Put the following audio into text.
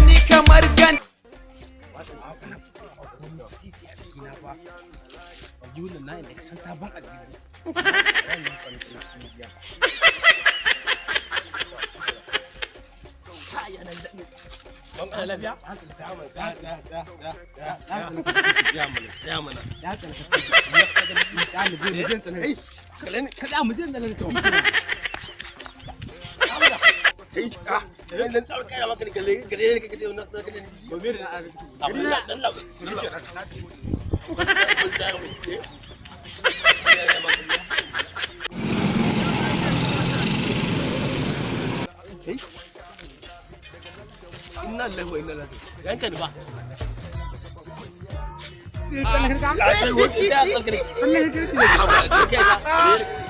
ni kamar gan. Junan na inda san sabon addini. Don ana lafiya? Inna lillahi wa inna ilaihi raji'un. Yanka ni ba. Tsalle ka.